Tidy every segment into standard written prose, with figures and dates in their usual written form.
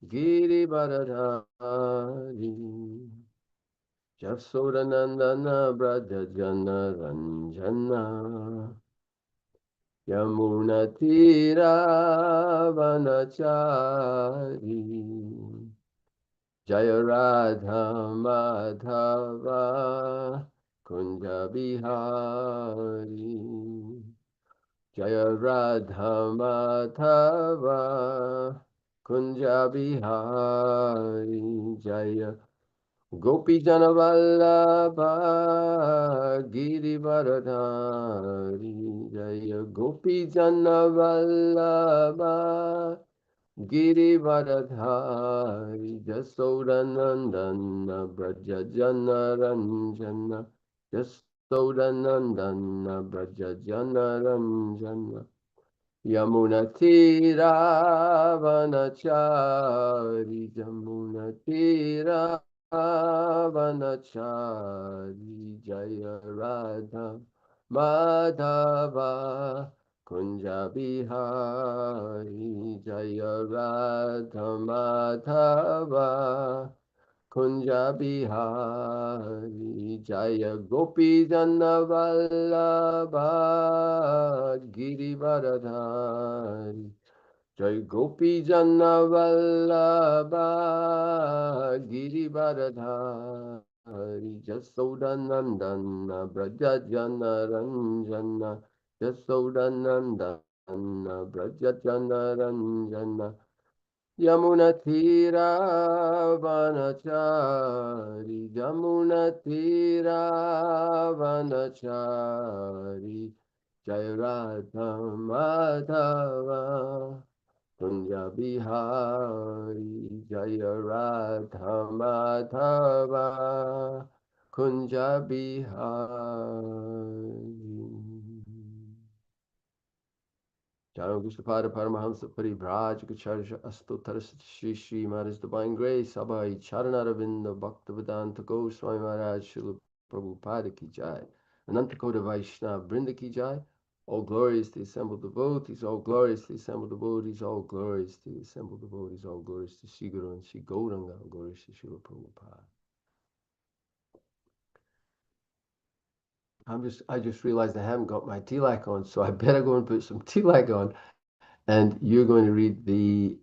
Girivaradhari Jasodanandana Brajajana Ranjana Yamunatira Vanachari Jaya Radha Madhava Kunja Bihari Jaya Radha Madhava Kunja Bihari Jaya Gopi Jana Vallabha Girivaradhari Jaya Gopi Jana Vallabha Girivaradhari Jasodanandana Braja Jana Ranjana Jasodanandana Braja Jana Ranjana Yamunatira Vanachari Yamunatira Vanachari Jaya Radha Madhava Kunja Bihari Jaya Radha Madhava Kunja Bihari Jaya Gopi Jana Vallabha Girivaradhari Jai Gopi Jana Vallabha Girivaradhari Jasodanandana Braja Jana Ranjana Jasodanandana Braja Jana Ranjana Yamunatira Vanachari Yamunatira Vanachari Jai Radha Madhava Kunja Bihari Jaya Radha Madhava Kunja Bihari Jaya Gushapada Paramahamsa Parivraj Gacharya Astotar Shri Shri Maharaj Divine Grace Abhay Charanaravindra Bhaktivedanta Goswami Maharaj Srila Prabhupada Ki Jai Anantakoda Vaishnava Brinda Ki Jai. All glorious to the assembled devotees, all glorious to the assembled devotees, all glorious to the assembled devotees, all glorious to Sri Guru and Sri Gauranga, all glorious to Srila Prabhupada. I just realized I haven't got my tilak on, so I better go and put some tilak on. And you're going to read the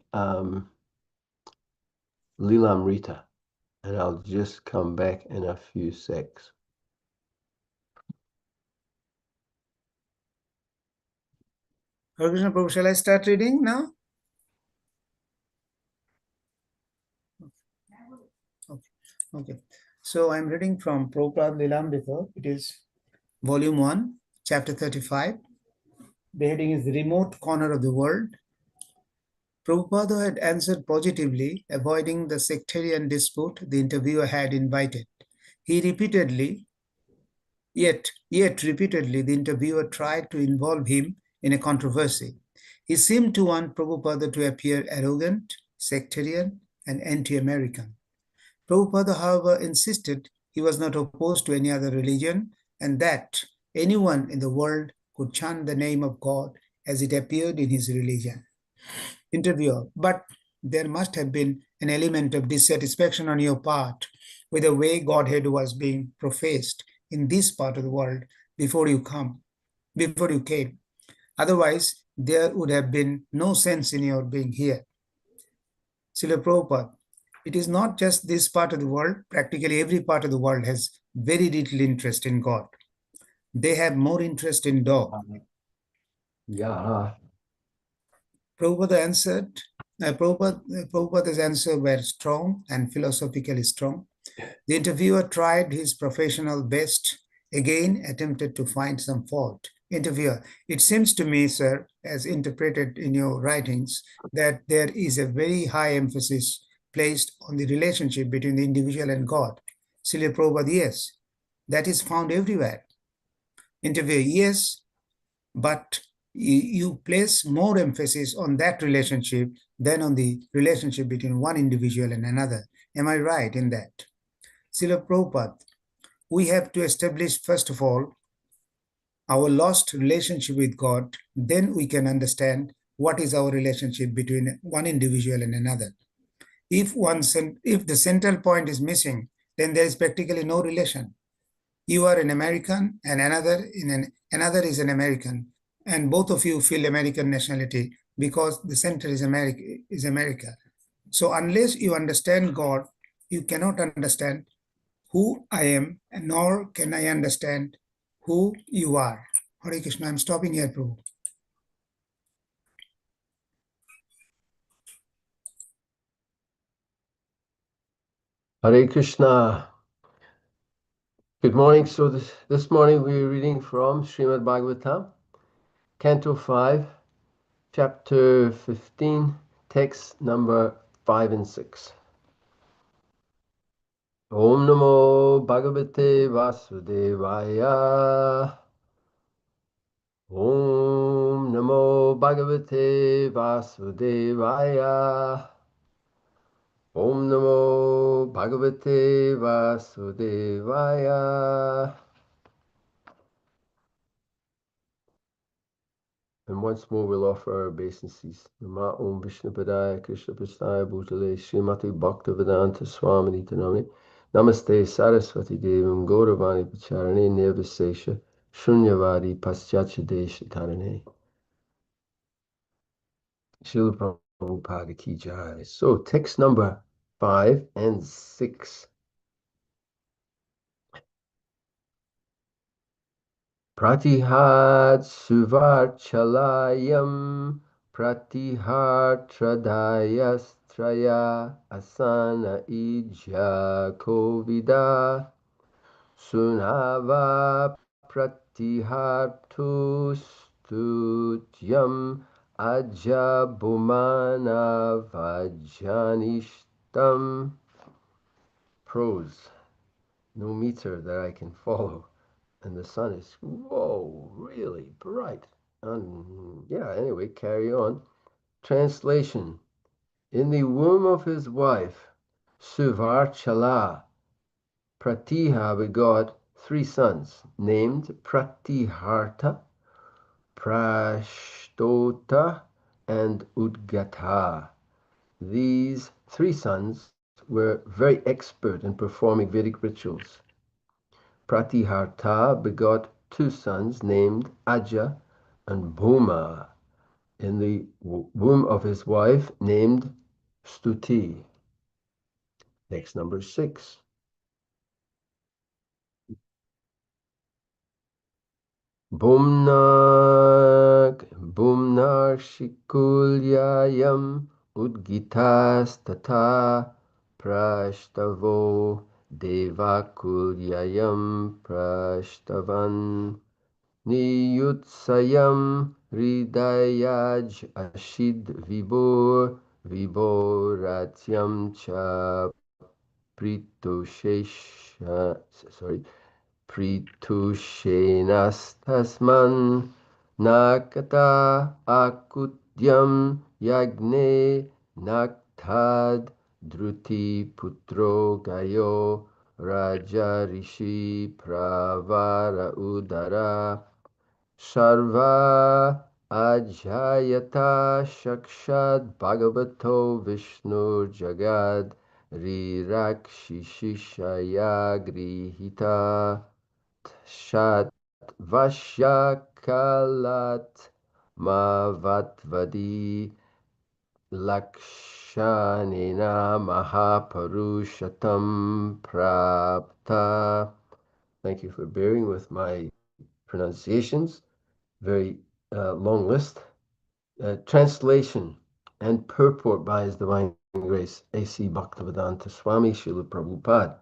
Lilamrita, and I'll just come back in a few secs. Hare Krishna Prabhu, shall I start reading now? Okay. So I'm reading from Prabhupada Lilamrita. It is Volume 1, Chapter 35. The heading is The Remote Corner of the World. Prabhupada had answered positively, avoiding the sectarian dispute the interviewer had invited. Yet repeatedly, the interviewer tried to involve him in a controversy. He seemed to want Prabhupada to appear arrogant, sectarian, and anti-American. Prabhupada, however, insisted he was not opposed to any other religion and that anyone in the world could chant the name of God as it appeared in his religion. Interviewer: but there must have been an element of dissatisfaction on your part with the way Godhead was being professed in this part of the world before you came. Otherwise, there would have been no sense in your being here. Srila Prabhupada: it is not just this part of the world. Practically every part of the world has very little interest in God. They have more interest in dog. Yeah. Prabhupada's answer were strong and philosophically strong. The interviewer tried his professional best, again attempted to find some fault. Interviewer: it seems to me, sir, as interpreted in your writings, that there is a very high emphasis placed on the relationship between the individual and God. Srila Prabhupada: yes, that is found everywhere. Interviewer: yes, but you place more emphasis on that relationship than on the relationship between one individual and another. Am I right in that? Srila Prabhupada: we have to establish, first of all, our lost relationship with God, then we can understand what is our relationship between one individual and another. If the central point is missing, then there is practically no relation. You are an American, and another is an American, and both of you feel American nationality because the center is America. So unless you understand God, you cannot understand who I am, and nor can I understand who you are. Hare Krishna. I'm stopping here, Prabhu. Hare Krishna. Good morning. So this morning we're reading from Srimad Bhagavatam, Canto 5, Chapter 15, text number 5 and 6. Om Namo Bhagavate Vasudevaya. Om Namo Bhagavate Vasudevaya. Om Namo Bhagavate Vasudevaya. And once more we'll offer our obeisances. Nama Om Vishnu Padaya Krishna Prasthaya Bhutale Srimati Bhaktivedanta Swami Nitanami. Namaste Saraswati Devam Gauravani Pacharane Nirvisesha Shunyavadi Paschacha Desha Tarane. Srila Prabhupada Ki Jai. So text number 5 and 6. Pratihat Suvarchalayam Pratihatradhayastraya Asana Ija Kovida Sunava Pratihartustutyam Ajabumana Vajanishtam. Prose. No meter that I can follow. And the sun is, whoa, really bright. Yeah, anyway, carry on. Translation. In the womb of his wife, Suvarchala, Pratiha begot 3 sons, named Pratiharta, Prashtota, and Udgata. These 3 sons were very expert in performing Vedic rituals. Pratiharta begot 2 sons named Aja and Bhuma in the womb of his wife named Stuti. Next, number 6. Bhumnar Shikulyayam Udgitas Tata Prashtavo Devakulyayam Prashtavan Niyutsayam Hridayaj Ashid Viboratyam Cha sorry, Pritushenastasman Nakata Akutyam Yagne Naktad Druti Putro Gayo Raja Rishi Pravara Udara Sarva Ajayata Shakshad Bhagavato Vishnu Jagad Rirakshishishaya Grihita Shat Vashakalat Mavatvadi Lakshanena Mahaparushatam Prapta. Thank you for bearing with my pronunciations. Very long list. Translation and purport by His Divine Grace, A.C. Bhaktivedanta Swami Srila Prabhupada.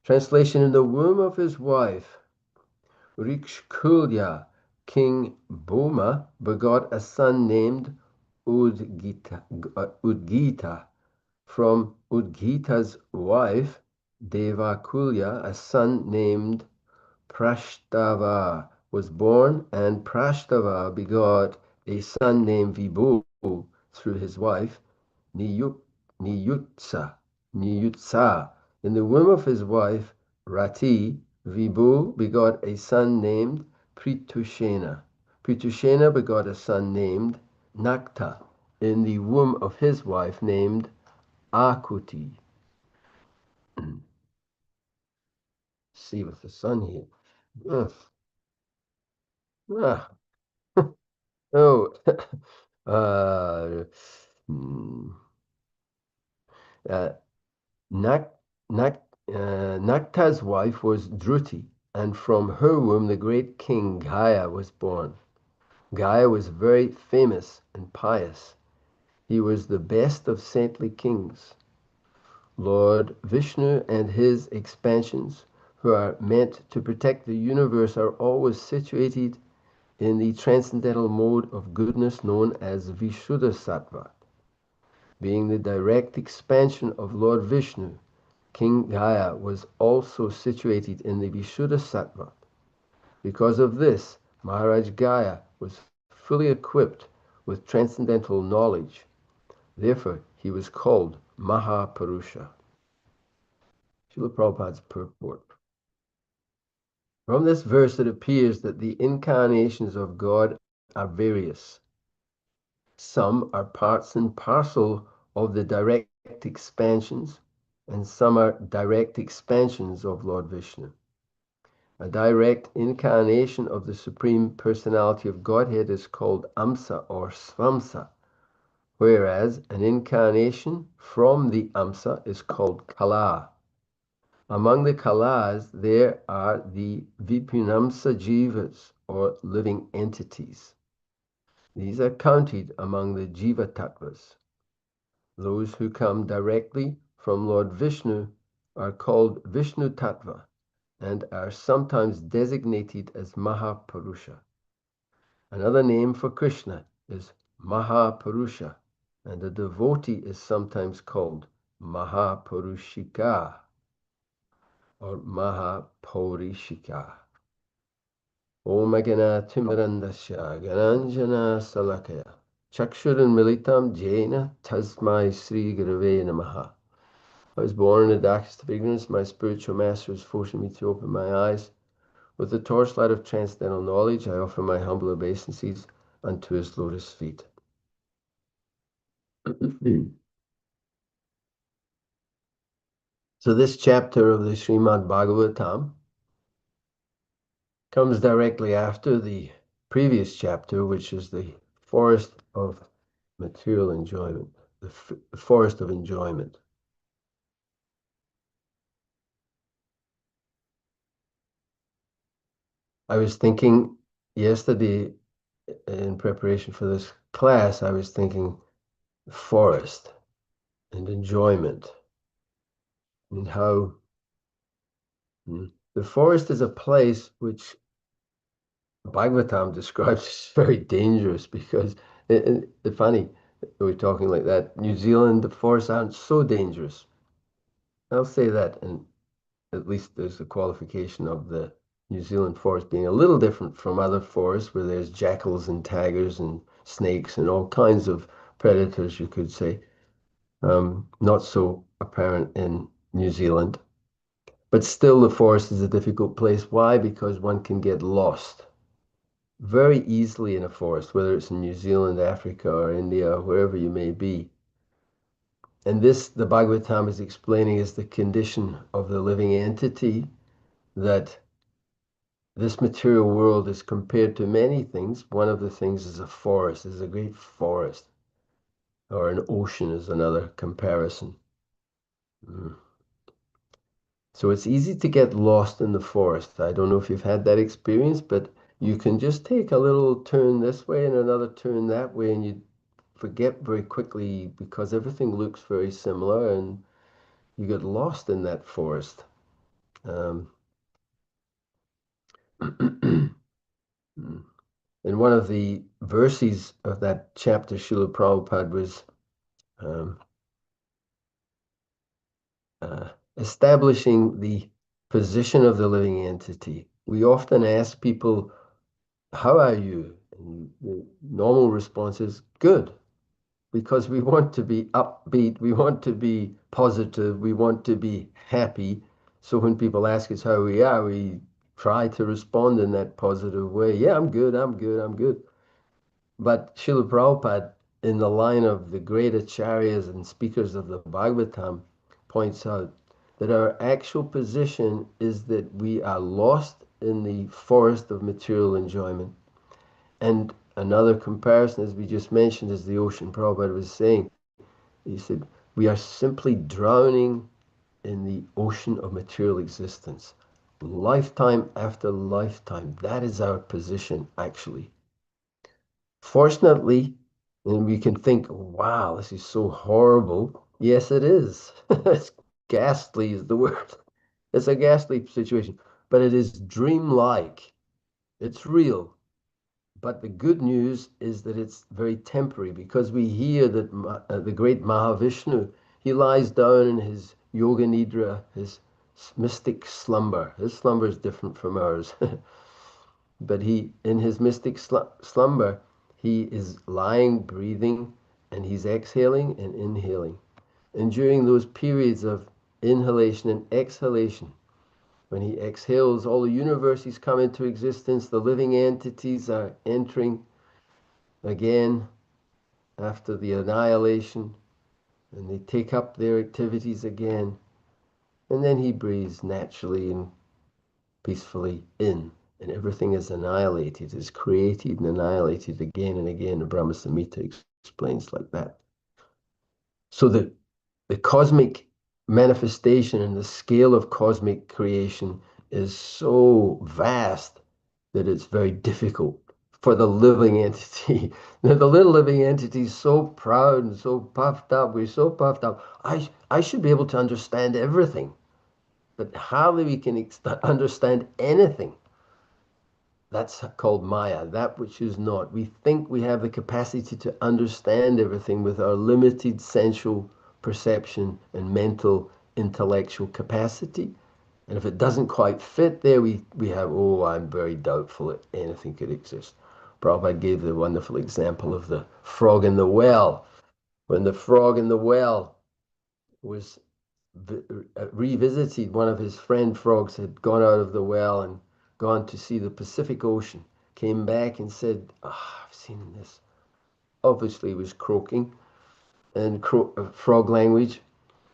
Translation. In the womb of his wife, Rikshkulya, King Bhuma begot a son named Udgita. From Udgita's wife, Devakulya, a son named Prashtava was born, and Prashtava begot a son named Vibhu through his wife Niyutsa. In the womb of his wife Rati, Vibhu begot a son named Pritushena. Pritushena begot a son named Nakta in the womb of his wife named Akuti. See with the sun here. Ugh. Ah. Oh. uh, hmm. uh, Nak, Nak, Nakta's wife was Druti, and from her womb the great king Gaya was born. Gaya was very famous and pious. He was the best of saintly kings. Lord Vishnu and his expansions, who are meant to protect the universe, are always situated in the transcendental mode of goodness known as Vishuddhasattva. Being the direct expansion of Lord Vishnu, King Gaya was also situated in the Vishuddhasattva. Because of this, Maharaj Gaya was fully equipped with transcendental knowledge. Therefore, he was called Mahapurusha. Srila Prabhupada's purport. From this verse, it appears that the incarnations of God are various. Some are parts and parcel of the direct expansions, and some are direct expansions of Lord Vishnu. A direct incarnation of the Supreme Personality of Godhead is called Amsa or Svamsa, whereas an incarnation from the Amsa is called Kala. Among the Kalas, there are the Vipunamsa Jivas, or living entities. These are counted among the Jiva Tattvas. Those who come directly from Lord Vishnu are called Vishnu Tattva and are sometimes designated as Mahapurusha. Another name for Krishna is Mahapurusha, and a devotee is sometimes called Mahapurushika or Mahapaurishika. Om Agana Timirandasya Gananjana Salakaya Chakshuran Militam Jaina Tasmai Sri Gurave Namaha. I was born in the darkest of ignorance. My spiritual master is forcing me to open my eyes. With the torchlight of transcendental knowledge, I offer my humble obeisances unto his lotus feet. So this chapter of the Srimad Bhagavatam comes directly after the previous chapter, which is the forest of material enjoyment, the forest of enjoyment. I was thinking yesterday in preparation for this class, I was thinking forest and enjoyment and how the forest is a place which Bhagavatam describes as very dangerous because it's funny we're talking like that. New Zealand, the forests aren't so dangerous. I'll say that, and at least there's a qualification of the New Zealand forest being a little different from other forests where there's jackals and tigers and snakes and all kinds of predators, you could say. Not so apparent in New Zealand. But still, the forest is a difficult place. Why? Because one can get lost very easily in a forest, whether it's in New Zealand, Africa, or India, or wherever you may be. And this, the Bhagavatam is explaining, is the condition of the living entity, that this material world is compared to many things. One of the things is a forest, is a great forest, or an ocean is another comparison. So it's easy to get lost in the forest. I don't know if you've had that experience, but you can just take a little turn this way and another turn that way, and you forget very quickly because everything looks very similar, and you get lost in that forest. Um, in one of the verses of that chapter, Srila Prabhupada was um, establishing the position of the living entity. We often ask people, how are you? And the normal response is good, because we want to be upbeat, we want to be positive, we want to be happy. So when people ask us how we are, we try to respond in that positive way. Yeah, I'm good, I'm good, I'm good. But Srila Prabhupada in the line of the great acharyas and speakers of the Bhagavatam, points out that our actual position is that we are lost in the forest of material enjoyment. And another comparison, as we just mentioned, is the ocean. Prabhupada was saying, he said, we are simply drowning in the ocean of material existence. Lifetime after lifetime. That is our position, actually. Fortunately, and we can think, wow, this is so horrible. Yes, it is. It's ghastly, is the word. It's a ghastly situation, but it is dreamlike. It's real. But the good news is that it's very temporary because we hear that the great Mahavishnu, he lies down in his yoga nidra, his mystic slumber. His slumber is different from ours. But he, in his mystic slumber, he is lying, breathing, and he's exhaling and inhaling. And during those periods of inhalation and exhalation, when he exhales, all the universes come into existence, the living entities are entering again after the annihilation, and they take up their activities again. And then he breathes naturally and peacefully in, and everything is annihilated, is created and annihilated again and again. The Brahma Samhita explains like that. So the cosmic manifestation and the scale of cosmic creation is so vast that it's very difficult for the living entity. Now, the little living entity is so proud and so puffed up. We're so puffed up. I should be able to understand everything, but hardly we can understand anything. That's called Maya, that which is not. We think we have the capacity to understand everything with our limited sensual perception and mental intellectual capacity. And if it doesn't quite fit there, we have, oh, I'm very doubtful that anything could exist. Prabhupada gave the wonderful example of the frog in the well. When the frog in the well was revisited, one of his friend frogs had gone out of the well and gone to see the Pacific Ocean, came back and said, oh, I've seen this. Obviously, he was croaking in frog language.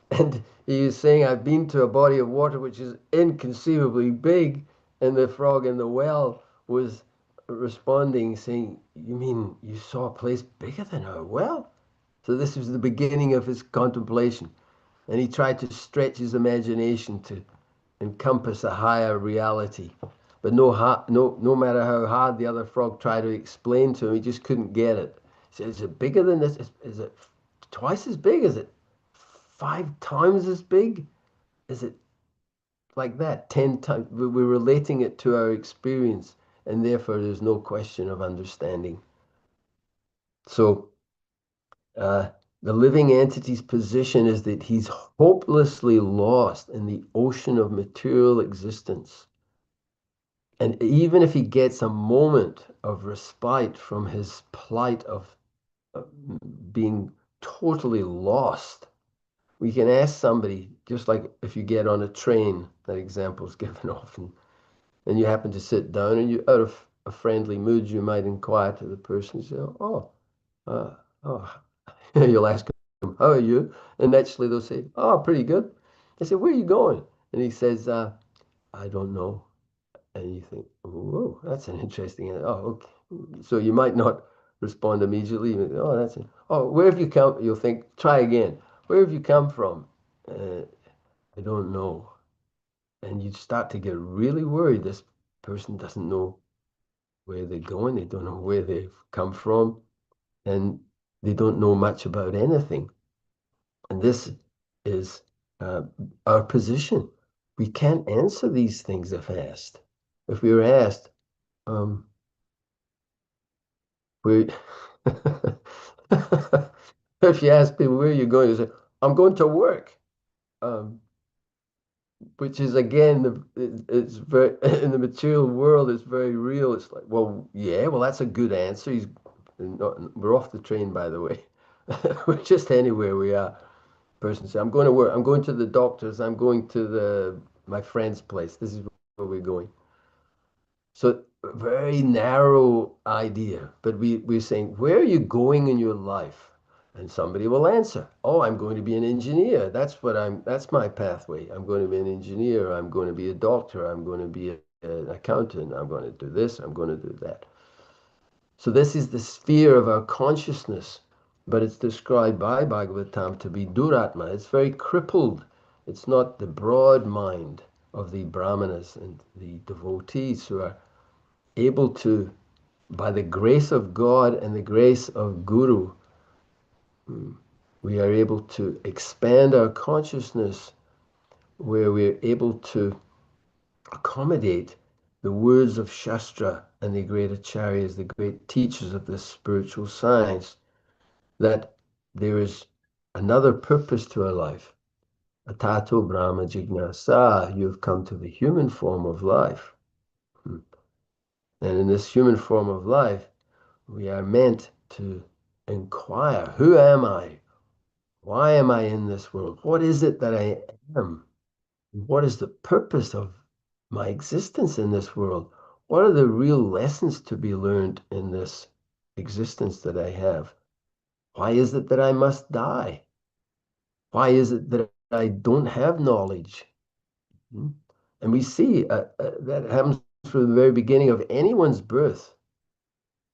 And he was saying, I've been to a body of water which is inconceivably big. And the frog in the well was responding, saying, you mean you saw a place bigger than our well? So this was the beginning of his contemplation. And he tried to stretch his imagination to encompass a higher reality. But no matter how hard the other frog tried to explain to him, he just couldn't get it. He said, is it bigger than this? Is it twice as big? Is it 5 times as big? Is it like that? 10 times? We're relating it to our experience, and therefore there's no question of understanding. So uh, the living entity's position is that he's hopelessly lost in the ocean of material existence. And even if he gets a moment of respite from his plight of uh, being totally lost, we can ask somebody, just like if you get on a train, that example is given often, and you happen to sit down and you, out of a friendly mood, you might inquire to the person, say, oh, uh, oh, you'll ask them, how are you? And naturally they'll say, oh, pretty good. I say, where are you going? And he says, I don't know. And you think, whoa, that's an interesting. Oh, okay. So you might not respond immediately. Oh, that's it. Oh, where have you come? You'll think, try again. Where have you come from? I don't know. And you start to get really worried. This person doesn't know where they're going. They don't know where they've come from. And they don't know much about anything. And this is uh, our position. We can't answer these things if asked. If we were asked, um, we if you ask people where you're going, you say, I'm going to work. Um, which is again it's very in the material world it's very real. It's like, well, yeah, well, that's a good answer. We're off the train, by the way. We're just anywhere we are. Person say, I'm going to work, I'm going to the doctor's, I'm going to the my friend's place. This is where we're going. So very narrow idea, but we're saying, where are you going in your life? And somebody will answer, oh, I'm going to be an engineer. That's my pathway. I'm going to be an engineer. I'm going to be a doctor. I'm going to be an accountant. I'm going to do this. I'm going to do that. So this is the sphere of our consciousness, but it's described by Bhagavatam to be Duratma. It's very crippled. It's not the broad mind of the Brahmanas and the devotees who are able to, by the grace of God and the grace of Guru, we are able to expand our consciousness where we're able to accommodate the words of Shastra and the great acharyas, the great teachers of this spiritual science, that there is another purpose to our life. Atato Brahma Jignasa, you've come to the human form of life. And in this human form of life, we are meant to inquire, who am I? Why am I in this world? What is it that I am? What is the purpose of my existence in this world? What are the real lessons to be learned in this existence that I have? Why is it that I must die? Why is it that I don't have knowledge? Hmm? And we see that happens from the very beginning of anyone's birth.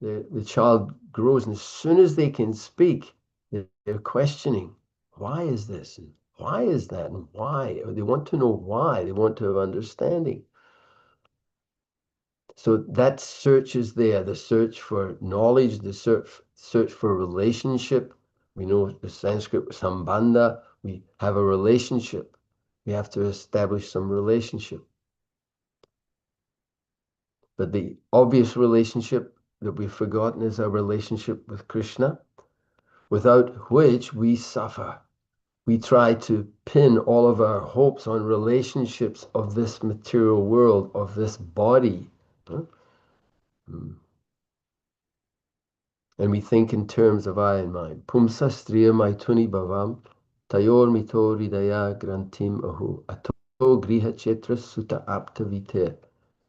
The child grows, and as soon as they can speak, they're questioning, why is this? And why is that? And why? They want to know why. They want to have understanding. So that search is there, the search for knowledge, the search for relationship. We know the Sanskrit sambandha. We have a relationship. We have to establish some relationship. But the obvious relationship that we've forgotten is our relationship with Krishna, without which we suffer. We try to pin all of our hopes on relationships of this material world, of this body. And we think in terms of I and mine. Pumsa striya maituni bhavam, tayor mito ridaya grantim ahu, ato griha chetra sutta apta vite,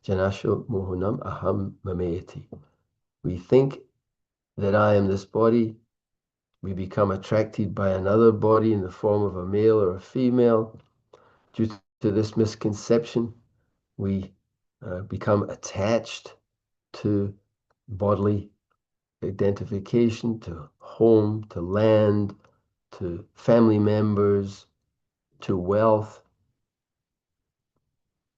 janasho mohunam aham mameti. We think that I am this body. We become attracted by another body in the form of a male or a female. Due to this misconception, we become attached to bodily identification, to home, to land, to family members, to wealth.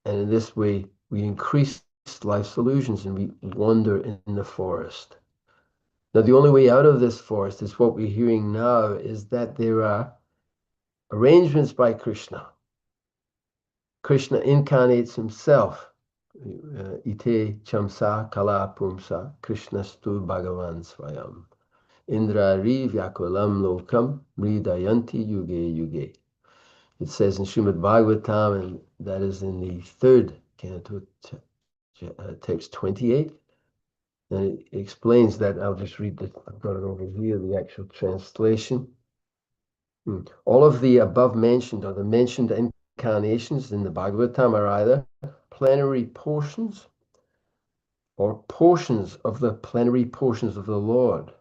And in this way, we increase life's illusions and we wander in the forest. Now, the only way out of this forest is what we're hearing now, is that there are arrangements by Krishna. Krishna incarnates himself. Ite chamsa kala pumsa Krishnastu Bhagavan Swayam. Indrari Vyakulam Lokam Mridayanti Yuge Yuge. It says in Srimad Bhagavatam, and that is in the third canto, text 28. And it explains that. I'll just read it. I've got it over here, the actual translation. All of the above mentioned, or the mentioned incarnations in the Bhagavatam, are either plenary portions or portions of the plenary portions of the Lord.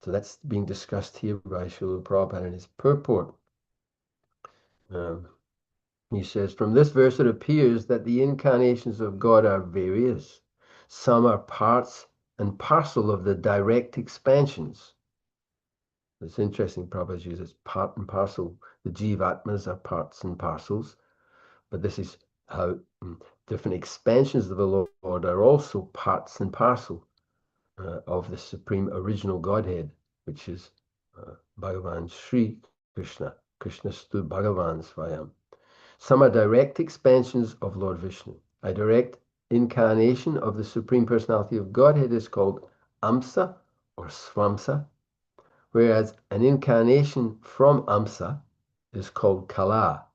So that's being discussed here by Srila Prabhupada in his purport. He says, from this verse it appears that the incarnations of God are various. Some are parts and parcel of the direct expansions. It's interesting, Prabhupada uses part and parcel. The Jivatmas are parts and parcels, but this is how different expansions of the Lord are also parts and parcel of the Supreme Original Godhead, which is Bhagavan Sri Krishna. Krishna Stu Bhagavan Svayam. Some are direct expansions of Lord Vishnu. A direct incarnation of the Supreme Personality of Godhead is called Amsa or Swamsa, whereas an incarnation from Amsa is called Kala.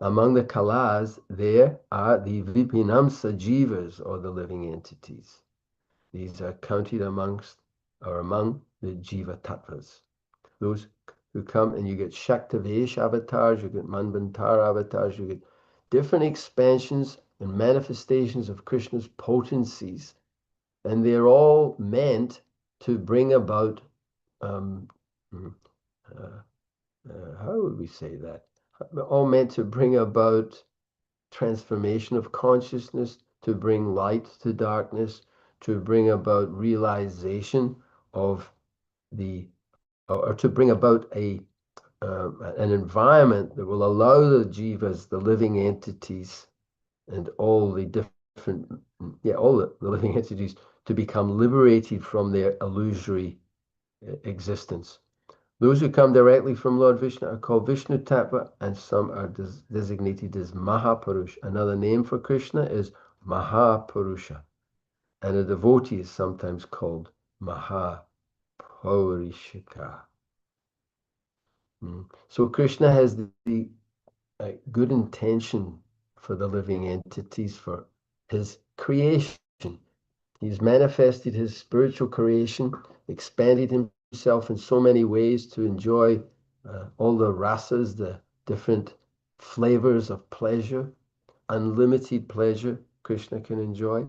Among the Kalas, there are the Vipinamsa Jivas, or the living entities. These are counted among the Jiva Tattvas. Those who come, and you get Shaktavesh avatars, you get Manvantar avatars, you get different expansions and manifestations of Krishna's potencies. And they're all meant to bring about, um, how would we say that? All meant to bring about transformation of consciousness, to bring light to darkness, to bring about realization of the, or to bring about an environment that will allow the jivas, the living entities, and all the different, all the living entities to become liberated from their illusory existence. Those who come directly from Lord Vishnu are called Vishnu Tattva, and some are designated as Mahapurush. Another name for Krishna is Mahapurusha, and a devotee is sometimes called Mahapurishika. So Krishna has the good intention for the living entities, for his creation. He's manifested his spiritual creation, expanded himself in so many ways to enjoy all the rasas, the different flavors of pleasure, unlimited pleasure Krishna can enjoy.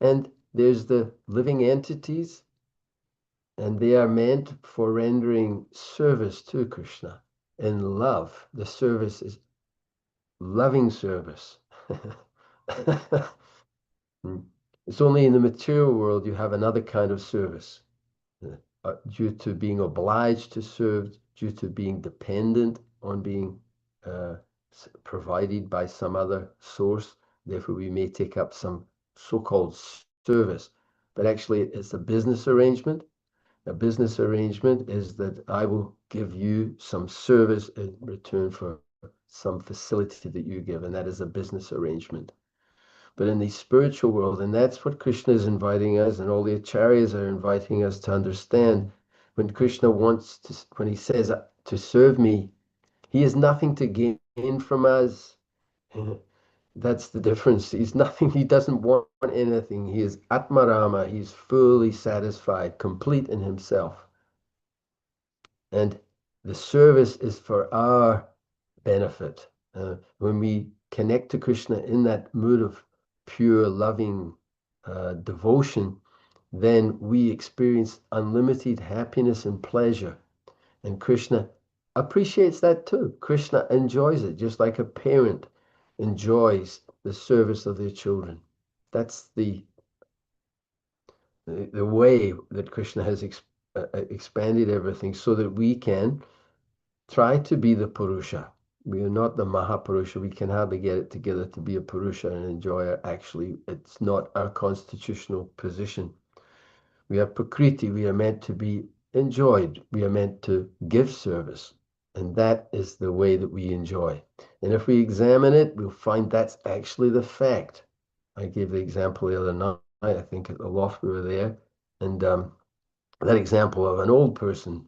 And there's the living entities, and they are meant for rendering service to Krishna in love. The service is loving service. It's only in the material world you have another kind of service, due to being obliged to serve, due to being dependent on being uh, provided by some other source. Therefore, we may take up some so-called service, but actually it's a business arrangement. A business arrangement is that I will give you some service in return for some facility that you give, and that is a business arrangement. But in the spiritual world, and that's what Krishna is inviting us, and all the acharyas are inviting us to understand. When Krishna wants to, when he says to serve me, he has nothing to gain from us. That's the difference. He's nothing, he doesn't want anything. He is Atmarama, he's fully satisfied, complete in himself. And the service is for our benefit. When we connect to Krishna in that mood of pure, loving devotion, then we experience unlimited happiness and pleasure. And Krishna appreciates that too. Krishna enjoys it, just like a parent enjoys the service of their children. That's the way that Krishna has expanded everything so that we can try to be the Purusha. We are not the Mahapurusha. We can hardly get it together to be a Purusha and enjoy it. Actually, it's not our constitutional position. We are Prakriti. We are meant to be enjoyed. We are meant to give service. And that is the way that we enjoy. And if we examine it, we'll find that's actually the fact. I gave the example the other night, I think at the loft we were there. And that example of an old person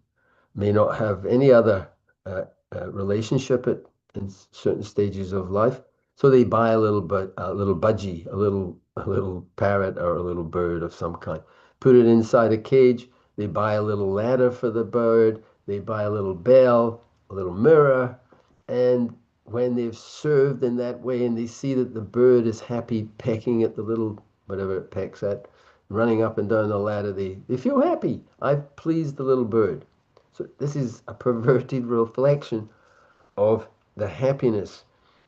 may not have any other uh, relationship in certain stages of life. So they buy a little budgie, a little parrot or a little bird of some kind, put it inside a cage. They buy a little ladder for the bird. They buy a little bell, a little mirror, and when they've served in that way and they see that the bird is happy pecking at the little whatever it pecks at, running up and down the ladder, they feel happy. I've pleased the little bird. So this is a perverted reflection of the happiness,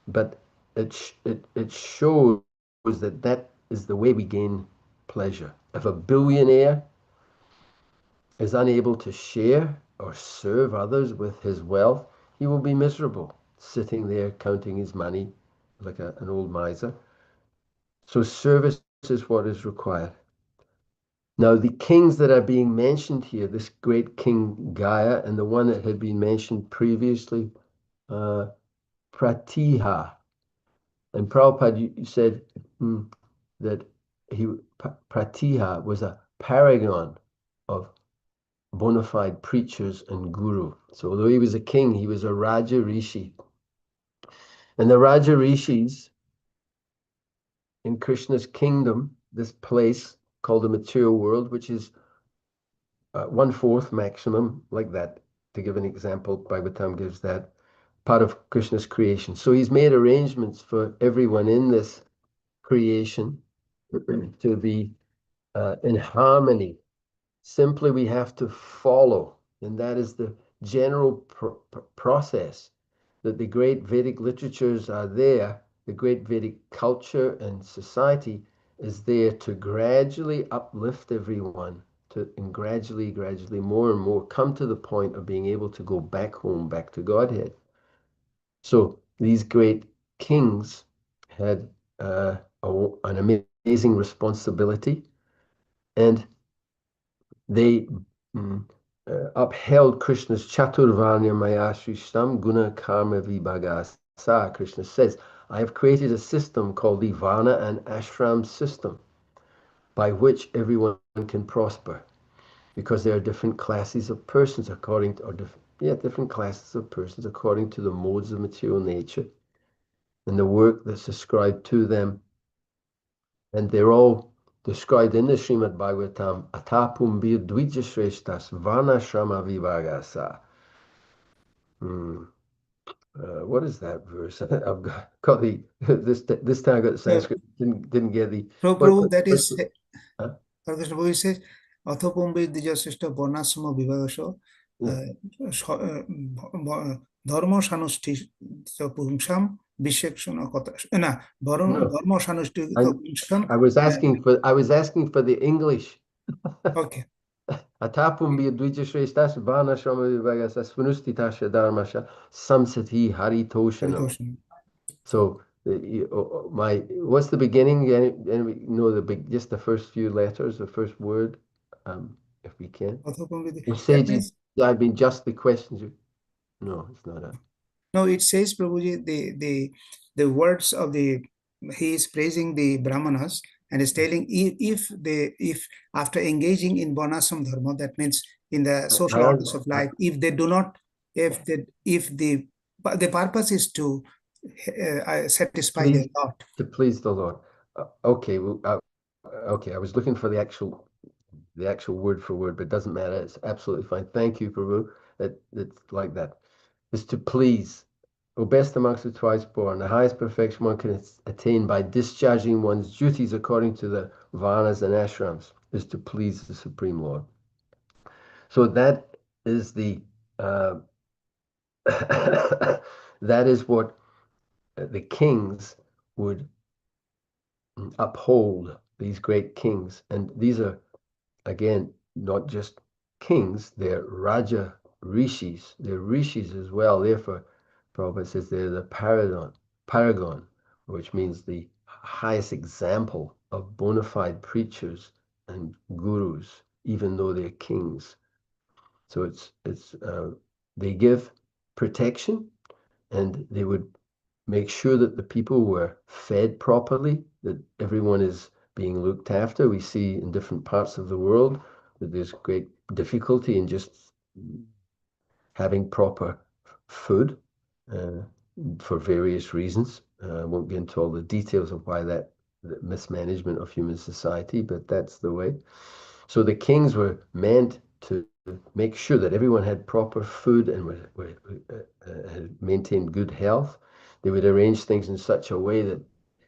but it shows that that is the way we gain pleasure. If a billionaire is unable to share or serve others with his wealth, he will be miserable, sitting there counting his money like an old miser. So service is what is required. Now, the kings that are being mentioned here, this great King Gaia and the one that had been mentioned previously, uh, Pratiha. And Prabhupada, you said that Pratiha was a paragon of bona fide preachers and guru. So although he was a king, he was a Raja Rishi. And the Raja Rishis in Krishna's kingdom, this place called the material world, which is 1/4 maximum, like that, to give an example, Bhagavatam gives that, part of Krishna's creation. So he's made arrangements for everyone in this creation to be in harmony. Simply, we have to follow, and that is the general process that the great Vedic literatures are there. The great Vedic culture and society is there to gradually uplift everyone, and gradually, more and more come to the point of being able to go back home, back to Godhead. So these great kings had an amazing responsibility, and they mm, upheld Krishna's Chaturvarnya Maya Srishtam Guna Karma Vibhagasa. Krishna says, I have created a system called the Varna and Ashram system by which everyone can prosper, because there are different classes of persons according to, different classes of persons according to the modes of material nature and the work that's ascribed to them. And they're all described in the Srimad Bhagavatam, Atapumbir Dvijashreshtas Varnashrama Vivagasa. What is that verse? I've got the this time I got the Yeah. Sanskrit. Didn't get the So, what, Prabhu, that is, huh? Krishna Prabhu says, Athopumbi Dijasishta Bornasama Vivasho, Yeah. Dharma Sanushti Pumsham, Bishekshana Kotash. No, No, Dharma Sanushti I, Pumsham. I was asking for the English. Okay. Atapumbir Dvijashreshtas Varnashrama Vivagasa Svanustitasha Dharmasha Samsati Haritoshanam. Haritoshan. So what's the beginning? Any know the big, just the first few letters, the first word, if we can. Athopumbi. Or That Seji, means, I've been justly questioned. No, it's not a. no, it says, Prabhuji, the words of he is praising the Brahmanas and is telling if after engaging in Varnasam Dharma, that means in the social I, orders of I life, if they do not, if the purpose is to satisfy their please Lord. to please the Lord. Okay, well, okay. I was looking for the actual word for word, but it doesn't matter. It's absolutely fine. Thank you, Prabhu. It's like that. Is to please. O best amongst the twice born, the highest perfection one can attain by discharging one's duties according to the varnas and ashrams, is to please the Supreme Lord. So that is the that is what the kings would uphold, these great kings. And these are, again, not just kings, they're Raja Rishis. They're Rishis as well. Therefore, Prabhupada says they're the paragon, which means the highest example of bona fide preachers and gurus, even though they're kings. So they give protection, and they would make sure that the people were fed properly, that everyone is being looked after. We see in different parts of the world that there's great difficulty in just having proper food uh, for various reasons. I won't get into all the details of why that mismanagement of human society, but that's the way. So the kings were meant to make sure that everyone had proper food and had maintained good health. They would arrange things in such a way that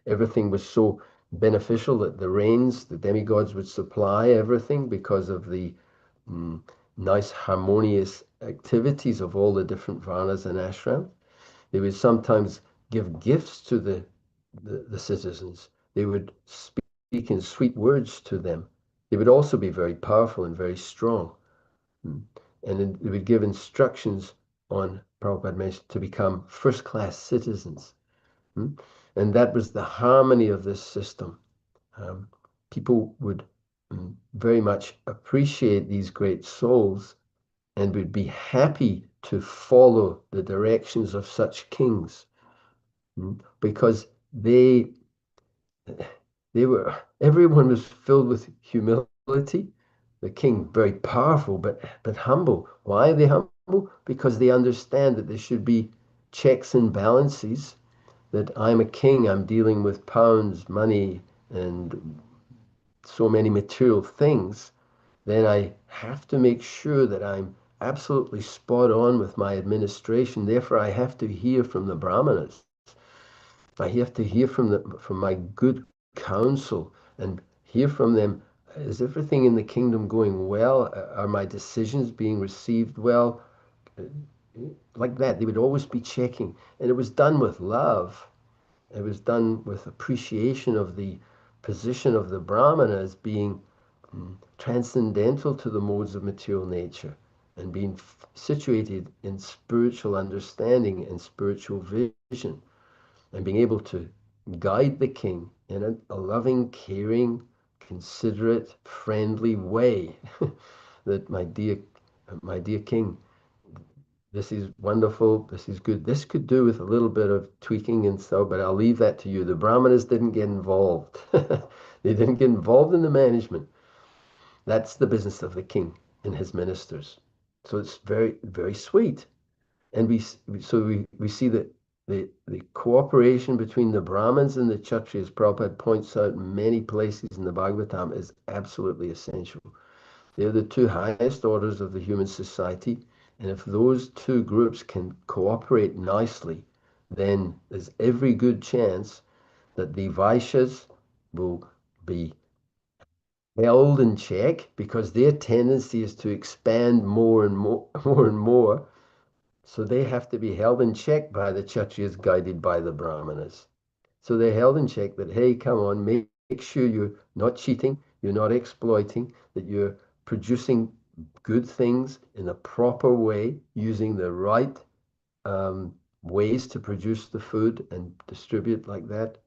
everything was so beneficial that the rains, the demigods would supply everything because of the mm, nice harmonious activities of all the different varnas and ashrams. They would sometimes give gifts to the citizens. They would speak in sweet words to them. They would also be very powerful and very strong. Mm. And then they would give instructions on, Prabhupada mentioned, to become first-class citizens. Mm. And that was the harmony of this system. Um, People would very much appreciate these great souls and would be happy to follow the directions of such kings, because they were everyone was filled with humility. The king very powerful but humble. Why are they humble? Because they understand that there should be checks and balances, that I'm a king, I'm dealing with pounds, money, and so many material things. Then I have to make sure that I'm absolutely spot on with my administration. Therefore, I have to hear from the brahmanas. I have to hear from my good counsel and hear from them. Is everything in the kingdom going well? Are my decisions being received well? Uh, Like that, they would always be checking. And it was done with love. It was done with appreciation of the position of the Brahmana as being transcendental to the modes of material nature and being situated in spiritual understanding and spiritual vision and being able to guide the king in a loving, caring, considerate, friendly way. That my dear king, this is wonderful, this is good. This could do with a little bit of tweaking and so, but I'll leave that to you. The Brahmanas didn't get involved. They didn't get involved in the management. That's the business of the king and his ministers. So it's very, very sweet. And we see that the cooperation between the Brahmins and the Kshatriyas, Prabhupada points out in many places in the Bhagavatam, is absolutely essential. They're the two highest orders of the human society. And if those two groups can cooperate nicely, then there's every good chance that the Vaishyas will be held in check because their tendency is to expand more and more, more and more. So they have to be held in check by the Kshatriyas guided by the Brahmanas. So they're held in check that, hey, come on, make sure you're not cheating, you're not exploiting, that you're producing good things in a proper way, using the right ways to produce the food and distribute like that.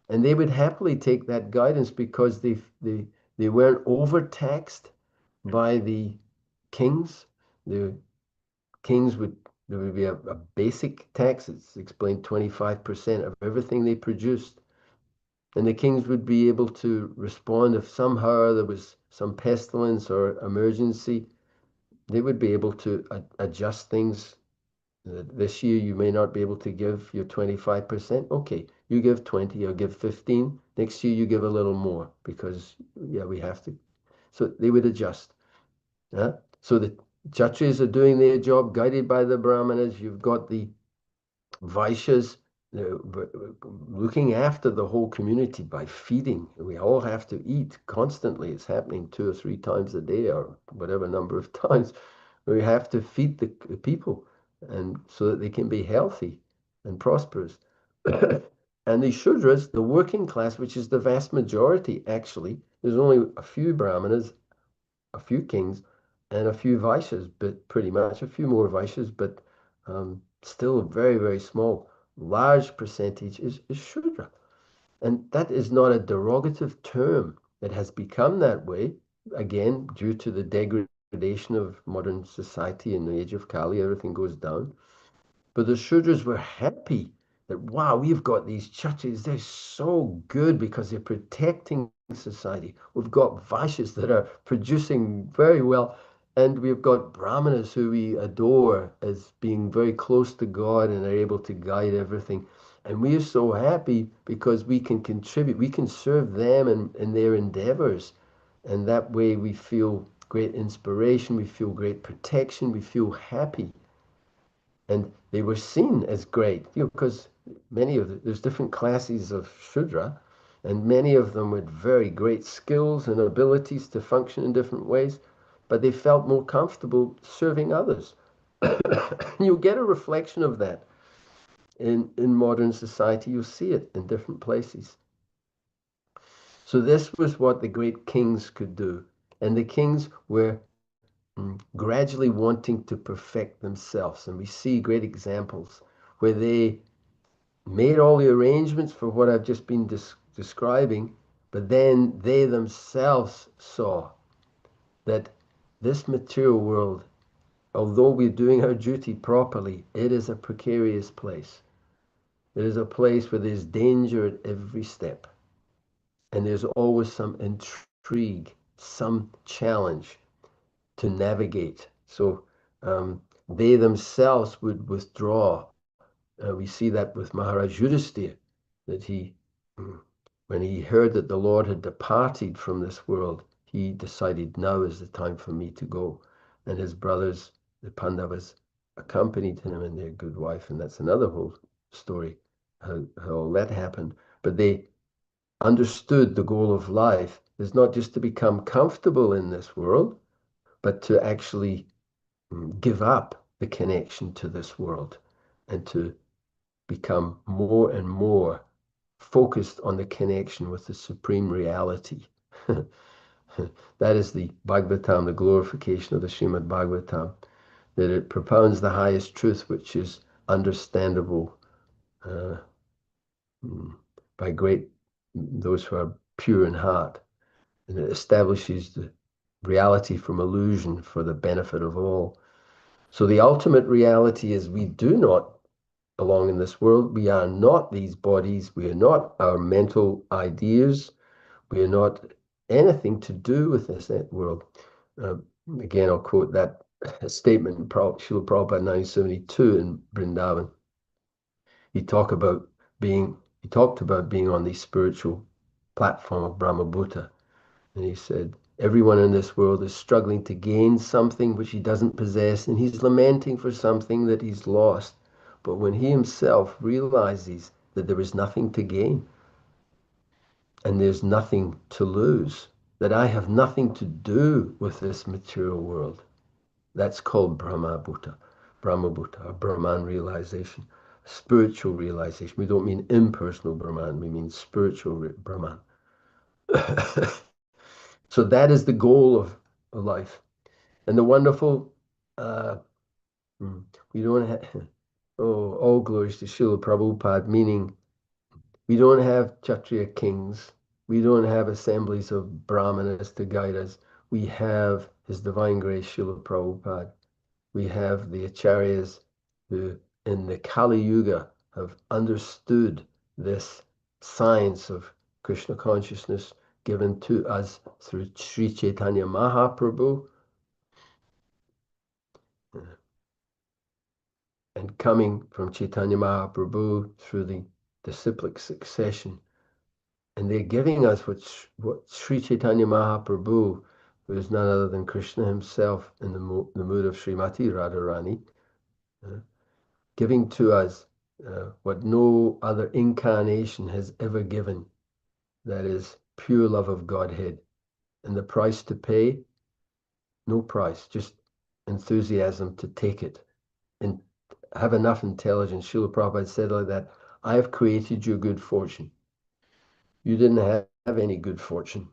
And they would happily take that guidance because they weren't overtaxed by the kings. The kings would there would be a basic tax. It's explained 25% of everything they produced. And the kings would be able to respond if somehow there was some pestilence or emergency. They would be able to adjust things. This year you may not be able to give your 25%. Okay, you give 20 or give 15. Next year you give a little more because yeah, we have to. So they would adjust. Yeah? So the Kshatriyas are doing their job guided by the Brahmanas. You've got the Vaishyas looking after the whole community by feeding. We all have to eat constantly. It's happening 2 or 3 times a day or whatever number of times. We have to feed the people and so that they can be healthy and prosperous. And the Shudras, the working class, which is the vast majority actually, there's only a few Brahmanas, a few kings, and a few Vaishyas, but pretty much a few more Vaishyas, but still very, very small. Large percentage is Shudra. And that is not a derogative term. It has become that way, again, due to the degradation of modern society in the age of Kali, everything goes down. But the Shudras were happy that, wow, we've got these churches. They're so good because they're protecting society. We've got Vaishyas that are producing very well. And we've got Brahmanas who we adore as being very close to God and are able to guide everything. And we are so happy because we can contribute, we can serve them in their endeavors. And that way we feel great inspiration, we feel great protection, we feel happy and they were seen as great, because there's different classes of Shudra, and many of them with very great skills and abilities to function in different ways, but they felt more comfortable serving others. You'll get a reflection of that in modern society. You'll see it in different places. So this was what the great kings could do, and the kings were gradually wanting to perfect themselves, and we see great examples where they made all the arrangements for what I've just been describing, but then they themselves saw that this material world, although we're doing our duty properly, it is a precarious place. It is a place where there's danger at every step, and there's always some intrigue, some challenge to navigate. So they themselves would withdraw. We see that with Maharaj Yudhisthira, that he, mm, when he heard that the Lord had departed from this world, he decided now is the time for me to go. And his brothers, the Pandavas, accompanied him and their good wife. And that's another whole story, how all that happened. But they understood the goal of life is not just to become comfortable in this world, but to actually give up the connection to this world and to become more and more focused on the connection with the supreme reality. That is the Bhagavatam, the glorification of the Srimad Bhagavatam, that it propounds the highest truth, which is understandable uh, by those who are pure in heart, and it establishes the reality from illusion for the benefit of all. So the ultimate reality is we do not belong in this world. We are not these bodies. We are not our mental ideas. We are not anything to do with this world. Uh, Again, I'll quote that statement in Srila Prabhupada 972 in Vrindavan. He talked about he talked about being on the spiritual platform of Brahma Bhuta. And he said, everyone in this world is struggling to gain something which he doesn't possess, and he's lamenting for something that he's lost. But when he himself realizes that there is nothing to gain and there's nothing to lose, that I have nothing to do with this material world, that's called Brahma Bhuta, or Brahman realization, spiritual realization. We don't mean impersonal Brahman, we mean spiritual Brahman. So that is the goal of life. And the wonderful, uh, we don't have, oh, all glories to Srila Prabhupada, meaning we don't have Kshatriya kings. We don't have assemblies of Brahmanas to guide us. We have His Divine Grace, Srila Prabhupada. We have the Acharyas who, in the Kali Yuga, have understood this science of Krishna consciousness given to us through Sri Chaitanya Mahaprabhu, and coming from Chaitanya Mahaprabhu through the disciplic succession. And they're giving us what Sri Chaitanya Mahaprabhu, who is none other than Krishna himself in the mood of Srimati Radharani, uh, giving to us what no other incarnation has ever given, that is pure love of Godhead. And the price to pay, no price, just enthusiasm to take it and have enough intelligence. Srila Prabhupada said like that, I have created you good fortune. You didn't have any good fortune.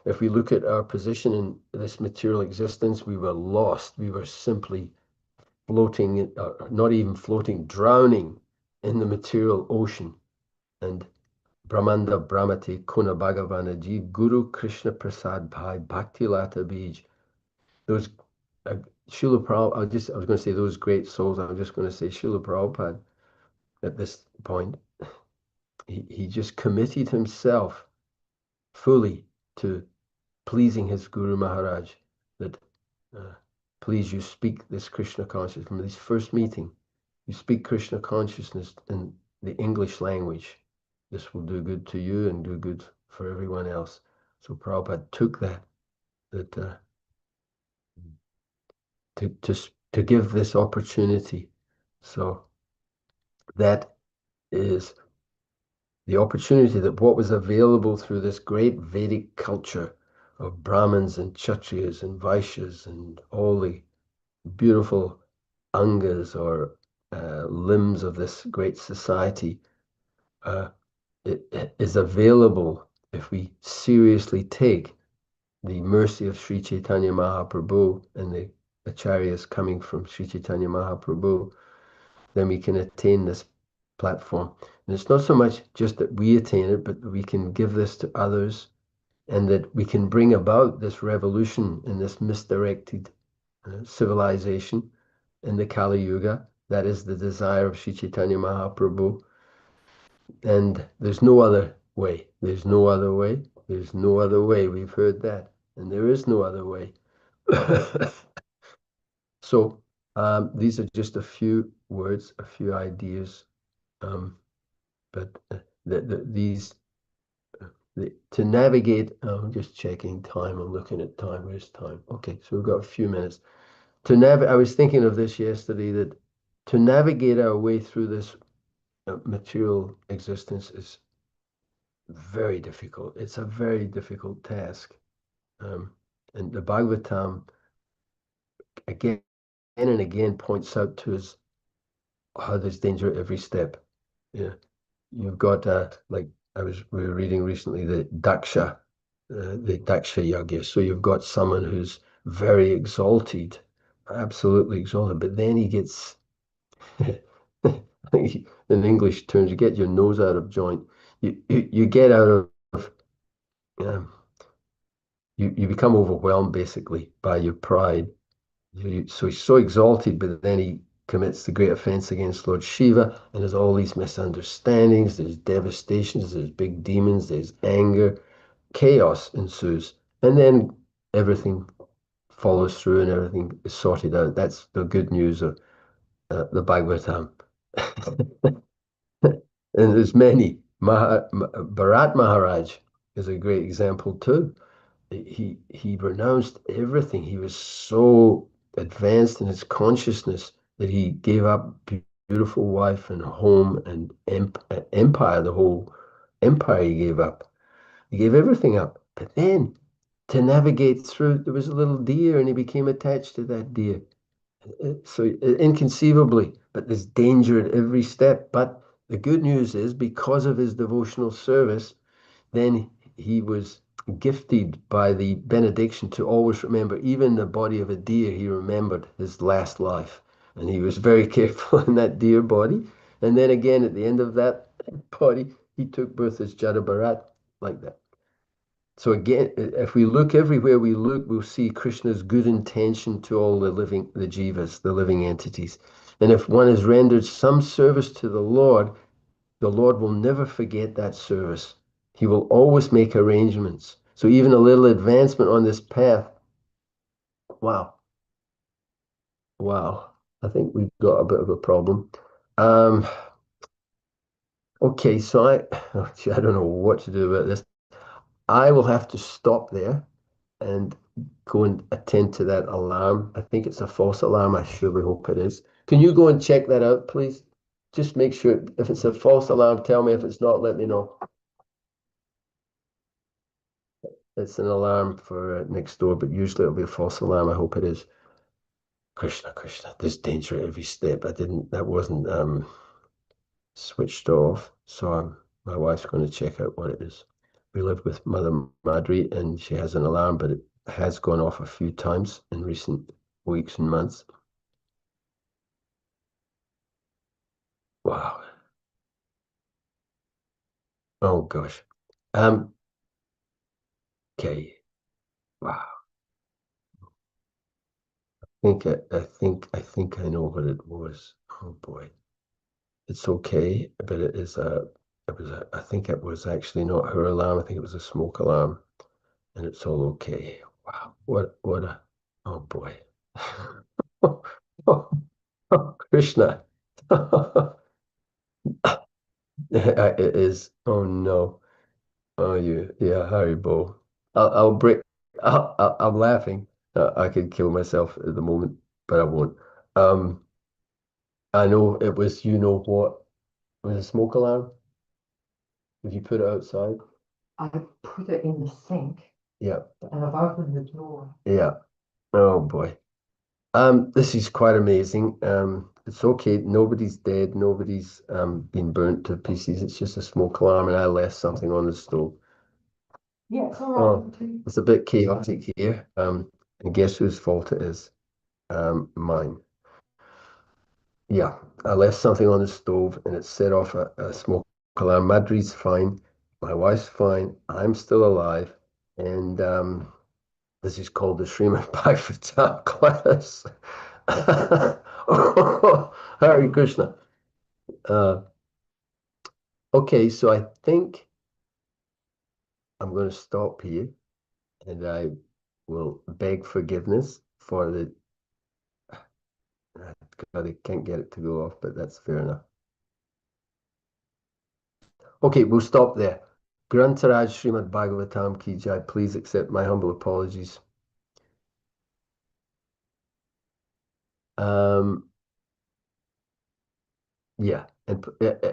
If we look at our position in this material existence, we were lost. We were simply floating, not even floating, drowning in the material ocean. And Brahmanda Brahmati Kuna Bhagavana Jeev Guru Krishna Prasad Bhai Bhakti Lata Bij. Those Srila Prabhupada, I was going to say those great souls, I'm just going to say Srila Prabhupada at this point. He just committed himself fully to pleasing his Guru Maharaj, that please you speak this Krishna consciousness. From this first meeting, you speak Krishna consciousness in the English language. This will do good to you and do good for everyone else. So Prabhupada took that to give this opportunity. So that is the opportunity, that what was available through this great Vedic culture of Brahmins and Kshatriyas and Vaishyas and all the beautiful angas or limbs of this great society, it is available if we seriously take the mercy of Sri Chaitanya Mahaprabhu and the acharyas coming from Sri Chaitanya Mahaprabhu. Then we can attain this platform. And it's not so much just that we attain it, but we can give this to others, and that we can bring about this revolution in this misdirected civilization in the Kali Yuga. That is the desire of Sri Chaitanya Mahaprabhu. And there's no other way. There's no other way. There's no other way. We've heard that. And there is no other way. So these are just a few words, a few ideas. But these, to navigate, I'm just checking time. I'm looking at time. Where's time? Okay, so we've got a few minutes. I was thinking of this yesterday, that to navigate our way through this material existence very difficult. It's a very difficult task. Um, and the Bhagavatam again and again points out to us how there's danger at every step. Yeah, you've got like we were reading recently the Daksha Yagya. So you've got someone who's very exalted, absolutely exalted, but then he gets in English terms, you get your nose out of joint. You get out of um, you become overwhelmed basically by your pride. So he's so exalted, but then he commits the great offense against Lord Shiva, and there's all these misunderstandings, there's devastations, there's big demons, there's anger, chaos ensues, and then everything follows through and everything is sorted out. That's the good news of the Bhagavatam. And there's many. Bharat Maharaj is a great example too. He renounced everything. He was so advanced in his consciousness that he gave up beautiful wife and home and empire. The whole empire he gave up. He gave everything up. But then to navigate through, there was a little deer, and he became attached to that deer. So inconceivably, but there's danger at every step. But the good news is, because of his devotional service, then he was gifted by the benediction to always remember, even the body of a deer, he remembered his last life. And he was very careful in that deer body. And then again, at the end of that body, he took birth as Jada Bharat, like that. So again, if we look everywhere we look, we'll see Krishna's good intention to all the jivas, the living entities. And if one has rendered some service to the Lord will never forget that service. He will always make arrangements. So even a little advancement on this path, wow, wow. I think we've got a bit of a problem. Um, okay, so I don't know what to do about this. I will have to stop there and go and attend to that alarm. I think it's a false alarm. I surely hope it is. Can you go and check that out, please? Just make sure if it's a false alarm, tell me. If it's not, let me know. It's an alarm for next door, but usually it'll be a false alarm. I hope it is. Krishna, Krishna, there's danger at every step. That wasn't switched off. So my wife's going to check out what it is. We live with Mother Madri, and she has an alarm, but it has gone off a few times in recent weeks and months. Wow. Oh gosh. Um, okay. Wow. I think I know what it was. Oh boy. It's okay, but I think it was actually not her alarm. I think it was a smoke alarm, and it's all okay. Wow. What a, oh boy. Oh, oh, oh, Krishna. It is. Oh no. Oh, yeah, Haribo. I'll break. I'm laughing. I could kill myself at the moment, but I won't. Um, I know it was. You know what? It was a smoke alarm. If you put it outside. I put it in the sink. Yeah. And I've opened the door. Yeah. Oh boy. This is quite amazing. It's okay. Nobody's dead. Nobody's been burnt to pieces. It's just a smoke alarm, and I left something on the stove. Yeah, it's all right. It's a bit chaotic here. And guess whose fault it is? Mine. Yeah, I left something on the stove and it set off a smoke alarm. Madri's fine. My wife's fine. I'm still alive. And this is called the Srimad Bhagavatam class. Hare Krishna. Uh, okay, so I think I'm going to stop here and I will beg forgiveness for the God, I can't get it to go off, but that's fair enough. Okay, we'll stop there. Grantaraj Srimad Bhagavatam Ki Jai. Please accept my humble apologies. Um, yeah, and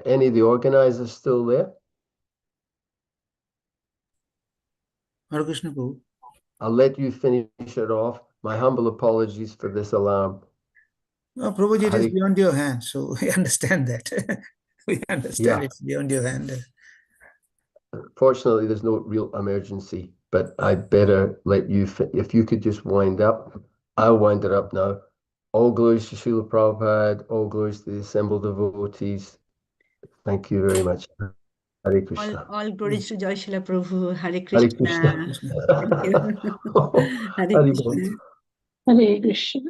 any of the organizers still there? Hare Krishna, Prabhu. I'll let you finish it off. My humble apologies for this alarm. No, Prabhuji, it is Hare, beyond your hand, so we understand that. We understand yeah, it's beyond your hand. fortunately, there's no real emergency, but I better let you, if you could just wind up, I'll wind it up now. All glories to Srila Prabhupada, all glories to the assembled devotees. Thank you very much. Hare Krishna. All glories to Jaya Sila Prabhu. Hare Hare Krishna. Krishna. Krishna. Thank you. Hare Hare Krishna. Bol. Hare Krishna.